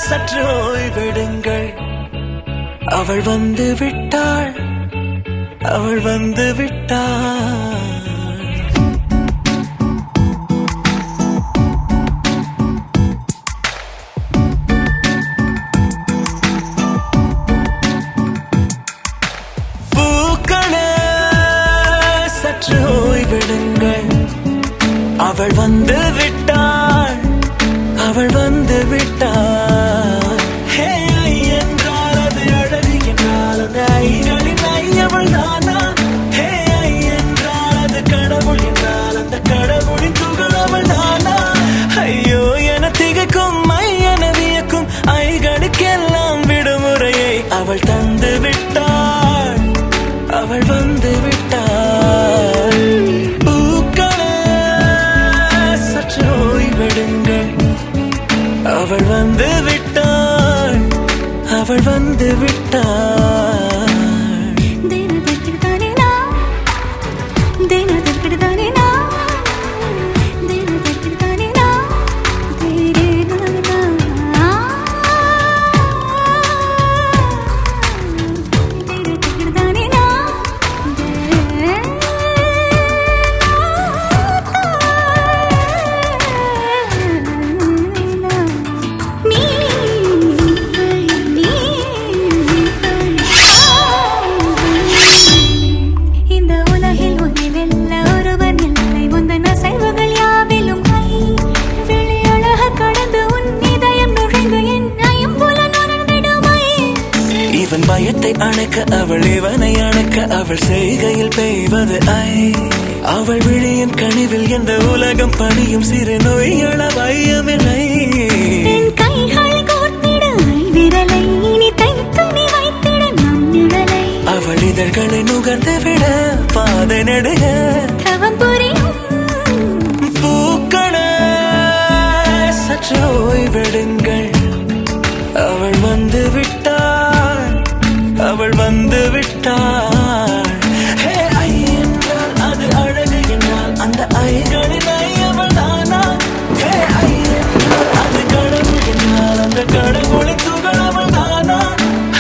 சற்று ஓய்வெடுங்கள். அவள் வந்து விட்டாள், அவள் வந்து விட்டாள். ஓய்விடுங்கள். அவள் வந்து விட்டாள், அவள் வந்து விட்டாள். ஹே ஐ என்றால் அது அழகு என்றால் அந்த ஐகளின் ஐ அவள் தானா? ஹே ஐ என்றால் அது கடவுள் என்றால் அந்த கடவுளின் துகள் அவள் தானா? ஐயோ என திகைக்கும் ஐ என வியக்கும் ஐகளுக்கெல்லாம் விடுமுறையை அவள் தந்து விட்டாள், அவள் வந்து விட்டாள். அவள் வந்து விட்டாள், அவள் வந்து விட்டாள். பயத்தை அணைக்க அவள் இவனை அணைக்க அவள் செய்கையில் பெய்வது ஐ. அவள் விழியின் கனிவில் எந்த உலகம் பணியும் சிறு நோய்கள வையமில்லை. அவள் இதழ்களை நுகர்ந்து விட பாதை நடுக பூக்கள சற்று ஓய்வெடுங்கள். அவள் வந்து விட்டாள், அவள் வந்து விட்டாள். ஹே ஐ என்றால் அது அழகு என்றால் அந்த ஐகளின் ஐ அவள் தானா? ஹே ஐ என்றால் அது கடவுள் என்றால் அந்த கடவுளின் துகள் அவள் தானா?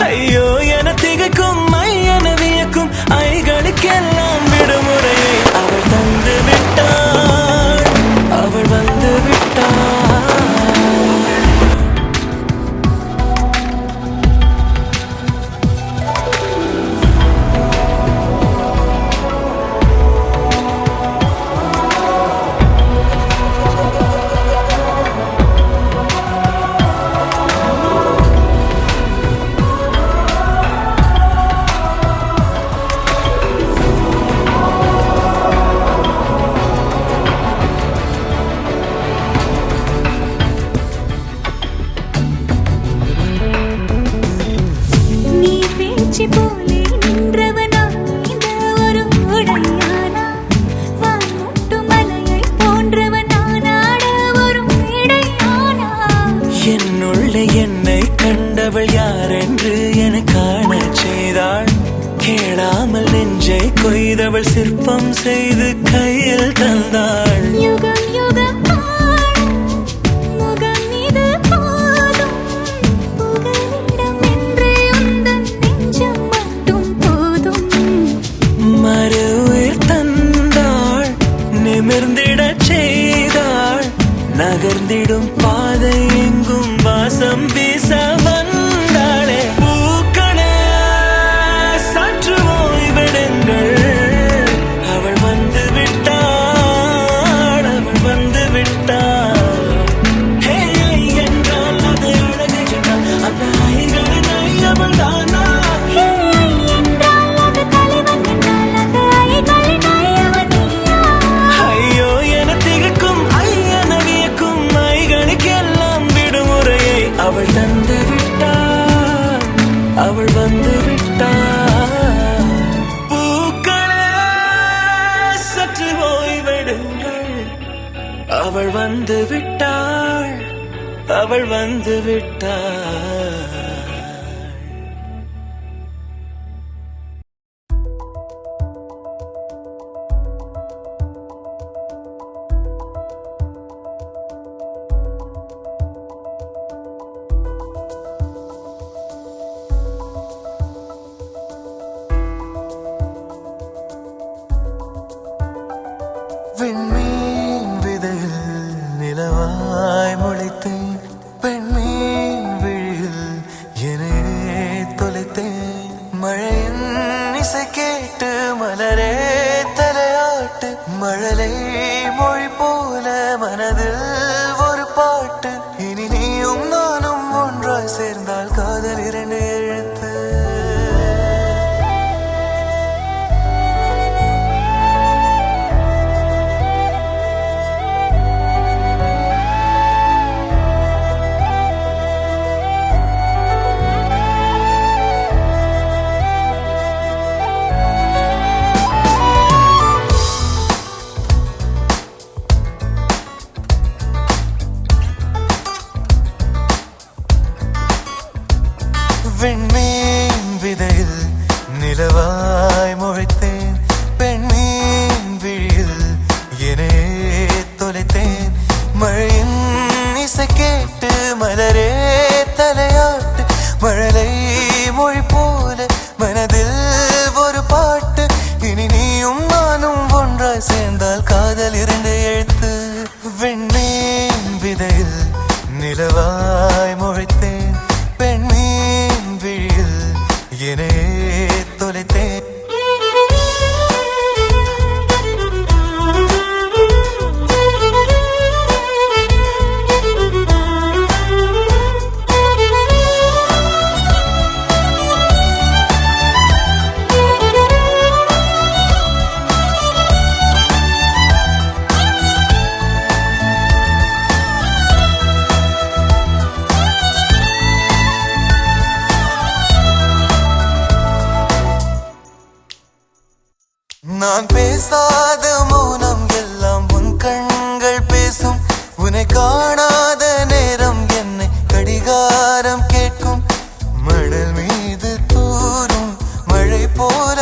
ஐயோ என திகைக்கும் ஐ என வியக்கும் ஐகளுக்கெல்லாம் விடுமுறையை அவள் தந்து விட்டாள், அவள் வந்து விட்டாள். என்னை கண்டவள் யாரென்று என காண செய்தாள். கேளாமல் நெஞ்சை கொய்தவள் சிற்பம் செய்து கையில் தந்தாள். யுகம் யுகம் மறு உயிர் தந்தாள், நிமிர்ந்திடச் செய்தாள். நகர்ந்திடும் பாதை எங்கும் வாசம் வீச வந்தாளே. பூக்களே சற்று ஓய்வெடுங்கள். அவள் வந்து விட்டாள், அவள் வந்து விட்டாள். ஹே ஐ என்றால் அது அழகு என்றால் அந்த ஐகளின் ஐ அவள் தானா? ஐயோ என திகைக்கும் ஐ என வியக்கும் ஐகளுக்கெல்லாம் விடுமுறையை அவள் தந்து விட்டாள், அவள் வந்து விட்டாள். பூக்களே சற்று ஓய்வெடுங்கள். அவள் வந்து விட்டாள், அவள் வந்து விட்டாள். இசை கேட்டு மலரே தலையாட்டு மழலை மொழி போல மனதில் ஒரு பாட்டு இனி நீயும் நானும் ஒன்றாய் சேர்ந்தால் காதல் இரண்டு எழுத்து விண்மீன் விதையில் நிலவாய் முளைத்தேன் பெண்மீன் விழியில் என்னே தொலைத்தேன் மழையின் இசை கேட்டு மலரே தலையாட்டு மழலை மொழி போல மனதில் ஒரு பாட்டு இனி நீயும் நானும் ஒன்றாய் சேர்ந்தால் காதல் இரண்டு எழுத்து விண்மீன் விதையில் நிலவாய் முளைத்தேன் பெண்மீன் விழியில் என்னே தொலைத்தேன் நான் பேசாத மௌனம் எல்லாம் உன் கண்கள் பேசும் உன்னை காணாத நேரம் என்னை கடிகாரம் கேட்கும் மணல் மீது தூரும் மழை போல